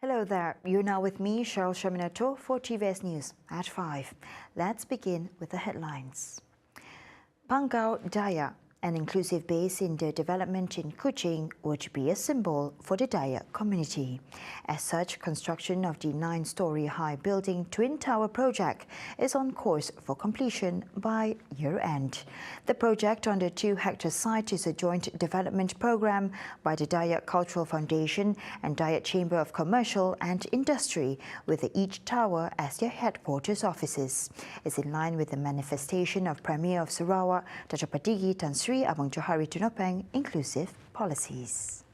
Hello there, you're now with me, Cheryl Shaminato, for TVS News at 5. Let's begin with the headlines. PANGGAU DAYAK, an inclusive base in the development in Kuching, would be a symbol for the DAYAK community. As such, construction of the 9-story high building Twin Tower project is on course for completion by year-end. The project on the 2-hectare site is a joint development program by the DAYAK Cultural Foundation and DAYAK Chamber of Commercial and Industry, with each tower as their headquarters offices. It's in line with the manifestation of Premier of Sarawa, Dato' Patigi Tan Sri Abang Johari Tunopeng inclusive policies.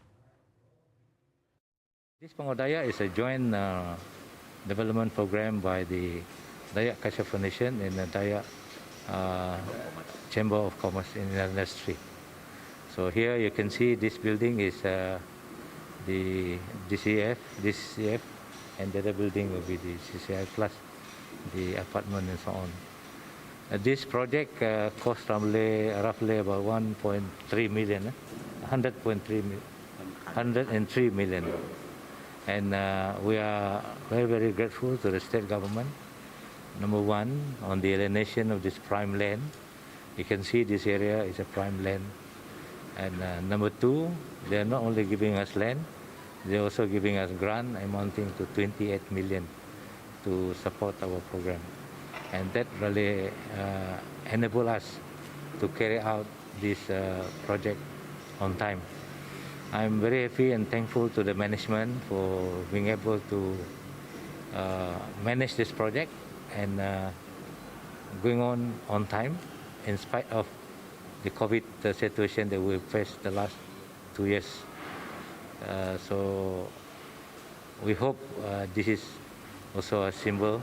This PANGGAU DAYAK is a joint development program by the DAYAK Cultural Foundation and the DAYAK Chamber of Commerce and Industry. So here you can see this building is the DCF, and the other building will be the CCI plus the apartment and so on. This project cost roughly about 1.3 million, 103 million. And we are very, very grateful to the state government. Number one, on the alienation of this prime land. You can see this area is a prime land. And number two, they are not only giving us land, they are also giving us grant amounting to 28 million to support our program. And that really enabled us to carry out this project on time. I'm very happy and thankful to the management for being able to manage this project and going on time in spite of the COVID situation that we faced the last 2 years. So we hope this is also a symbol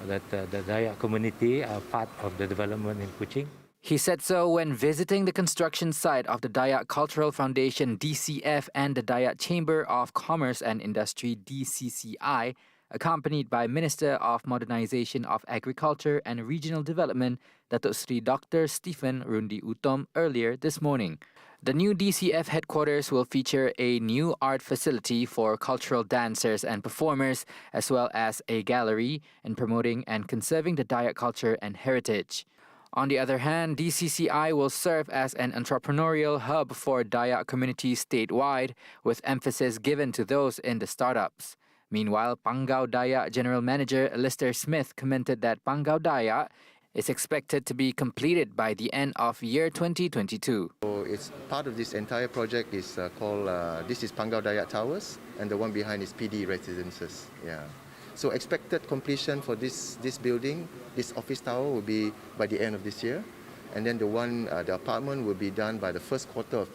that the DAYAK community are part of the development in Kuching. He said so when visiting the construction site of the DAYAK Cultural Foundation DCF and the DAYAK Chamber of Commerce and Industry DCCI, accompanied by Minister of Modernization of Agriculture and Regional Development Datuk Sri Dr. Stephen Rundi Utom earlier this morning. The new DCF headquarters will feature a new art facility for cultural dancers and performers, as well as a gallery in promoting and conserving the DAYAK culture and heritage. On the other hand, DCCI will serve as an entrepreneurial hub for DAYAK communities statewide, with emphasis given to those in the startups. Meanwhile, PANGGAU DAYAK General Manager Alistair Smith commented that PANGGAU DAYAK is expected to be completed by the end of year 2022. So it's part of this entire project is called, this is PANGGAU DAYAK Towers, and the one behind is PD Residences. Yeah. So expected completion for this building, this office tower will be by the end of this year. And then the apartment will be done by the first quarter of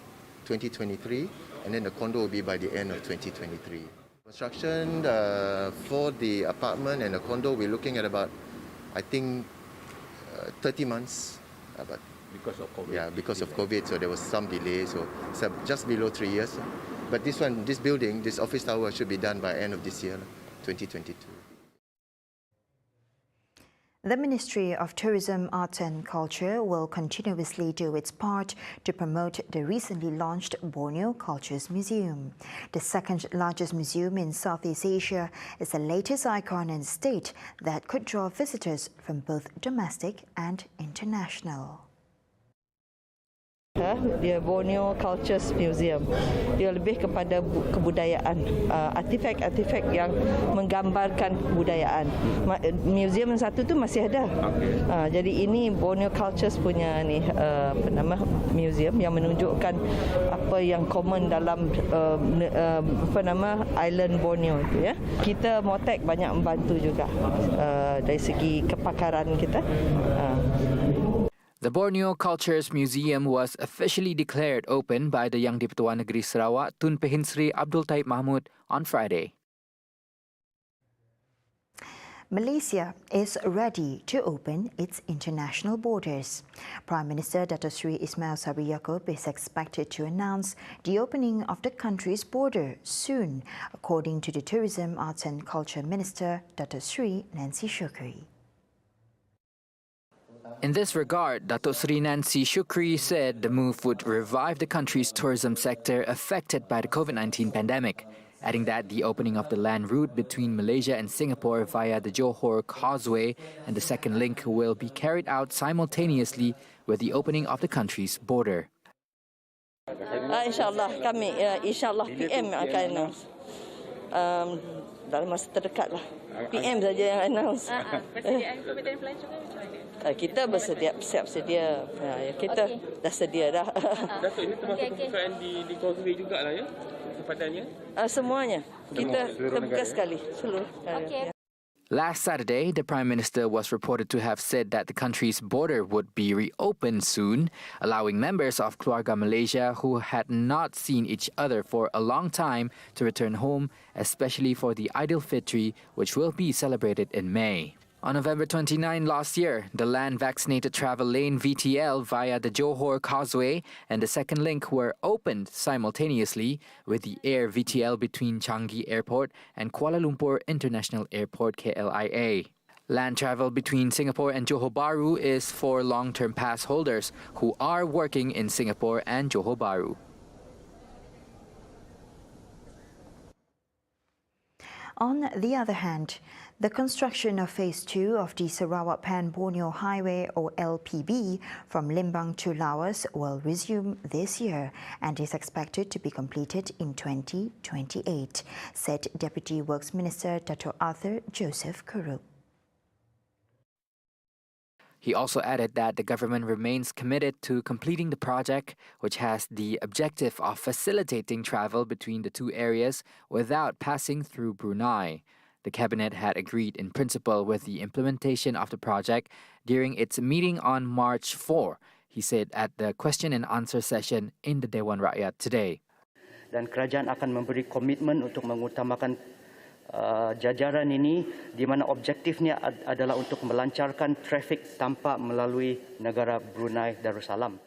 2023. And then the condo will be by the end of 2023. Construction for the apartment and the condo, we're looking at about, I think, 30 months, but Because of COVID. Yeah, because of COVID, so there was some delay, so it's just below 3 years. But this one, this building, this office tower should be done by end of this year, 2022. The Ministry of Tourism, Arts and Culture will continuously do its part to promote the recently launched Borneo Cultures Museum. The second largest museum in Southeast Asia is the latest icon in state that could draw visitors from both domestic and international. Dia Borneo Cultures Museum. Dia lebih kepada kebudayaan, artifak-artifak yang menggambarkan kebudayaan. Museum yang satu tu masih ada. Jadi ini Borneo Cultures punya ni museum yang menunjukkan apa yang common dalam island Borneo itu ya. Kita Motek banyak membantu juga dari segi kepakaran kita. The Borneo Cultures Museum was officially declared open by the Yang di-Pertuan Negeri Sarawak Tun Pehin Sri Abdul Taib Mahmud on Friday. Malaysia is ready to open its international borders. Prime Minister Dato' Sri Ismail Sabri Yaakob is expected to announce the opening of the country's border soon, according to the Tourism, Arts and Culture Minister Dato' Sri Nancy Shukri. In this regard, Datuk Seri Nancy Shukri said the move would revive the country's tourism sector affected by the COVID-19 pandemic, adding that the opening of the land route between Malaysia and Singapore via the Johor Causeway and the second link will be carried out simultaneously with the opening of the country's border. InsyaAllah kami, insyaAllah PM akan announce. Dalam masa terdekat lah. PM saja yang announce. Persediaan Kementerian Pelancongan macam mana? Kita siap sedia. Kita dah sedia dah. Datuk, ini termasuk pembukaan di Causeway jugalah ya? Sempadannya? Semuanya. Kita terbuka sekali. Seluruh. Last Saturday, the Prime Minister was reported to have said that the country's border would be reopened soon, allowing members of Keluarga Malaysia who had not seen each other for a long time to return home, especially for the Aidilfitri, which will be celebrated in May. On November 29 last year, the land-vaccinated travel lane VTL via the Johor Causeway and the second link were opened simultaneously with the air VTL between Changi Airport and Kuala Lumpur International Airport KLIA. Land travel between Singapore and Johor Bahru is for long-term pass holders who are working in Singapore and Johor Bahru. On the other hand, the construction of Phase 2 of the Sarawa Borneo Highway or LPB from Limbang to Laos will resume this year and is expected to be completed in 2028, said Deputy Works Minister Dato' Arthur Joseph Kurup. He also added that the government remains committed to completing the project, which has the objective of facilitating travel between the two areas without passing through Brunei. The Cabinet had agreed in principle with the implementation of the project during its meeting on March 4, he said at the question and answer session in the Dewan Rakyat today. Dan kerajaan akan memberi komitmen untuk mengutamakan jajaran ini di mana objektifnya adalah untuk melancarkan trafik tanpa melalui negara Brunei Darussalam.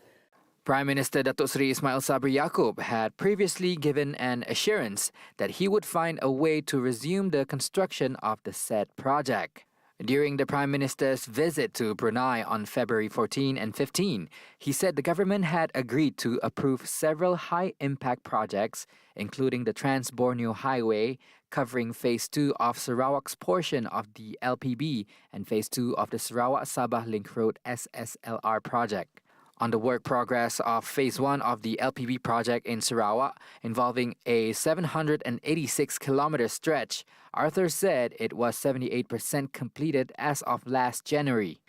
Prime Minister Datuk Seri Ismail Sabri Yaakob had previously given an assurance that he would find a way to resume the construction of the said project. During the Prime Minister's visit to Brunei on February 14 and 15, he said the government had agreed to approve several high-impact projects, including the Trans-Borneo Highway, covering Phase 2 of Sarawak's portion of the LPB and Phase 2 of the Sarawak-Sabah Link Road SSLR project. On the work progress of Phase 1 of the LPB project in Sarawak, involving a 786-kilometer stretch, Arthur said it was 78% completed as of last January.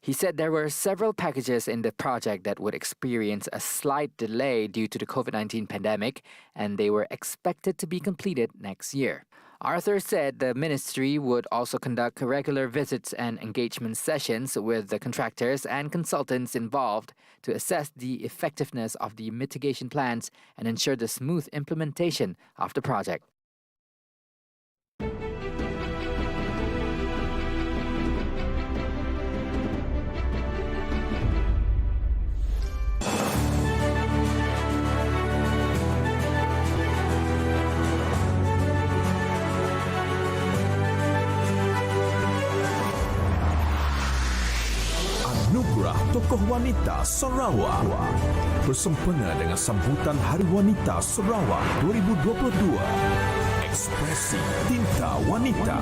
He said there were several packages in the project that would experience a slight delay due to the COVID-19 pandemic, and they were expected to be completed next year. Arthur said the ministry would also conduct regular visits and engagement sessions with the contractors and consultants involved to assess the effectiveness of the mitigation plans and ensure the smooth implementation of the project. Anugerah Tokoh Wanita Sarawak bersempena dengan sambutan Hari Wanita Sarawak 2022. Ekspresi Tinta Wanita.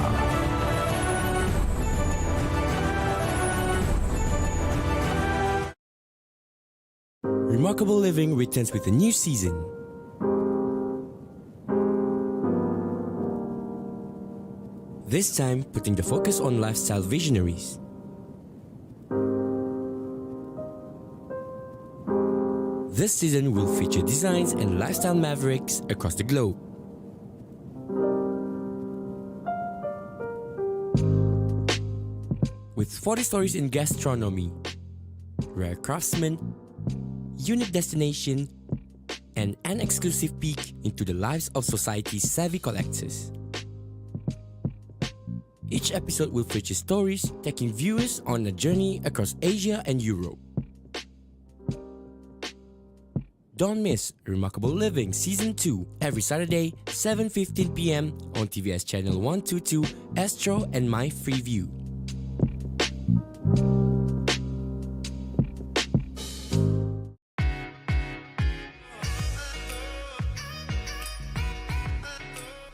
Remarkable Living returns with a new season. This time, putting the focus on lifestyle visionaries. This season will feature designs and lifestyle mavericks across the globe. With 40 stories in gastronomy, rare craftsmen, unique destination, and an exclusive peek into the lives of society's savvy collectors. Each episode will feature stories taking viewers on a journey across Asia and Europe. Don't miss Remarkable Living Season 2 every Saturday, 7:15 p.m. on TVS Channel 122, Astro and My Freeview.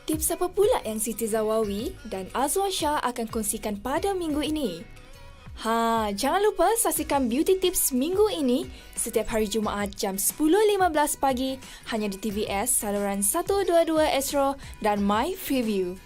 Tips apa pula yang Siti Zawawi dan Azwan Shah akan kongsikan pada minggu ini? Jangan lupa saksikan Beauty Tips minggu ini setiap hari Jumaat jam 10.15 pagi hanya di TVS saluran 122 Astro dan My Freeview.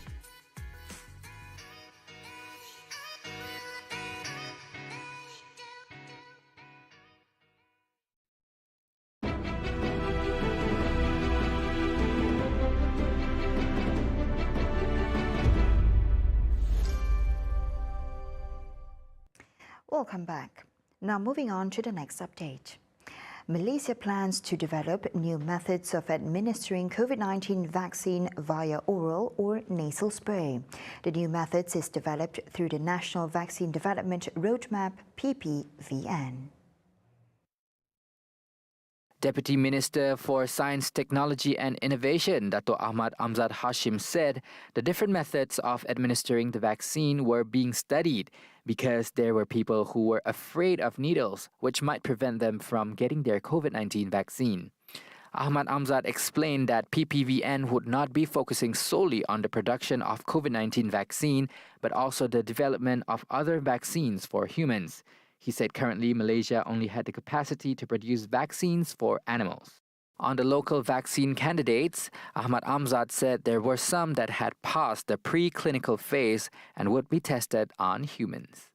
Welcome back. Now moving on to the next update. Malaysia plans to develop new methods of administering COVID-19 vaccine via oral or nasal spray. The new methods is developed through the National Vaccine Development Roadmap PPVN. Deputy Minister for Science, Technology and Innovation, Dato' Ahmad Amzad Hashim, said the different methods of administering the vaccine were being studied because there were people who were afraid of needles, which might prevent them from getting their COVID-19 vaccine. Ahmad Amzad explained that PPVN would not be focusing solely on the production of COVID-19 vaccine, but also the development of other vaccines for humans. He said currently Malaysia only had the capacity to produce vaccines for animals. On the local vaccine candidates, Ahmad Amzad said there were some that had passed the preclinical phase and would be tested on humans.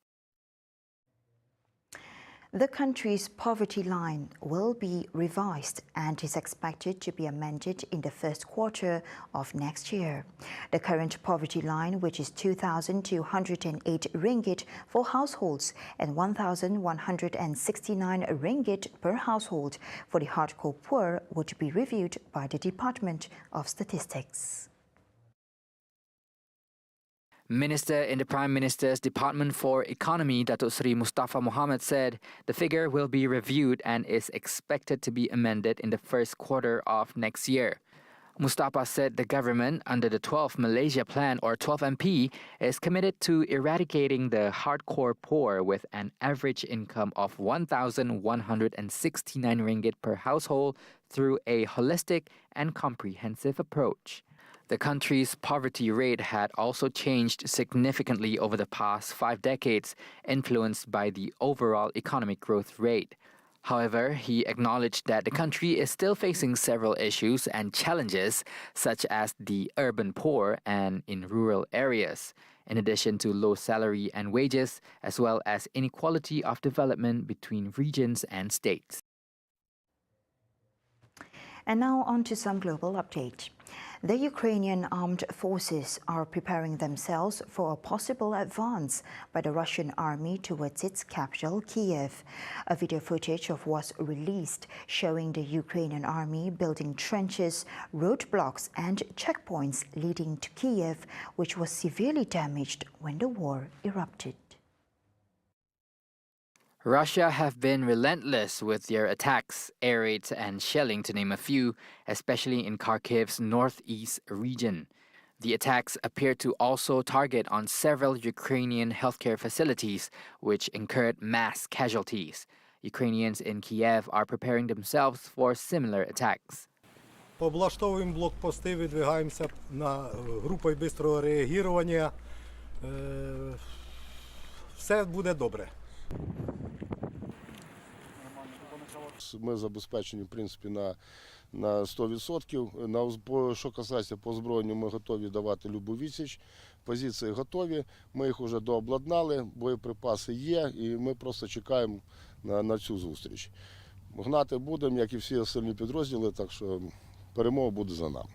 The country's poverty line will be revised and is expected to be amended in the first quarter of next year. The current poverty line, which is 2,208 ringgit for households and 1,169 ringgit per household for the hardcore poor, would be reviewed by the Department of Statistics. Minister in the Prime Minister's Department for Economy, Datuk Seri Mustafa Mohamad, said the figure will be reviewed and is expected to be amended in the first quarter of next year. Mustafa said the government, under the 12 Malaysia Plan or 12MP, is committed to eradicating the hardcore poor with an average income of 1,169 ringgit per household through a holistic and comprehensive approach. The country's poverty rate had also changed significantly over the past 5 decades, influenced by the overall economic growth rate. However, he acknowledged that the country is still facing several issues and challenges, such as the urban poor and in rural areas, in addition to low salary and wages, as well as inequality of development between regions and states. And now on to some global update. The Ukrainian armed forces are preparing themselves for a possible advance by the Russian army towards its capital, Kiev. A video footage of was released showing the Ukrainian army building trenches, roadblocks and checkpoints leading to Kiev, which was severely damaged when the war erupted. Russia have been relentless with their attacks, air raids and shelling, to name a few, especially in Kharkiv's northeast region. The attacks appear to also target on several Ukrainian healthcare facilities, which incurred mass casualties. Ukrainians in Kiev are preparing themselves for similar attacks. Облаштовуємо блокпости, відвигаємося на групою швидкого реагування. Все буде добре. Ми забезпечені, в принципі, на 100%. Що касається по озброєнню, ми готові давати любу відсіч. Позиції готові, ми їх вже дообладнали, боєприпаси є, і ми просто чекаємо на цю зустріч. Гнати будемо, як і всі сильні підрозділи, так що перемога буде за нами.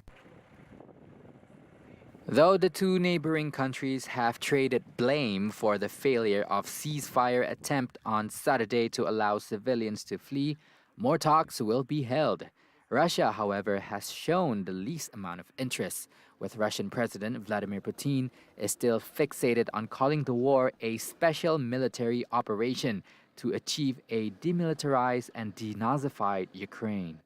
Though the two neighboring countries have traded blame for the failure of ceasefire attempt on Saturday to allow civilians to flee, more talks will be held. Russia, however, has shown the least amount of interest, with Russian President Vladimir Putin is still fixated on calling the war a special military operation to achieve a demilitarized and denazified Ukraine.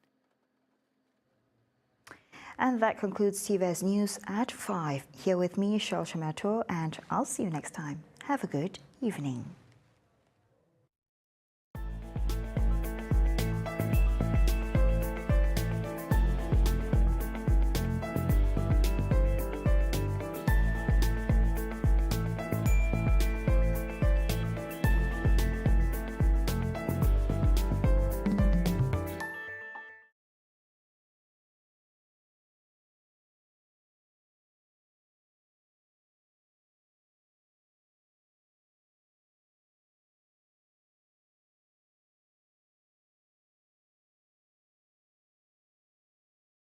And that concludes TVS News at 5. Here with me, Shal Shamato, and I'll see you next time. Have a good evening.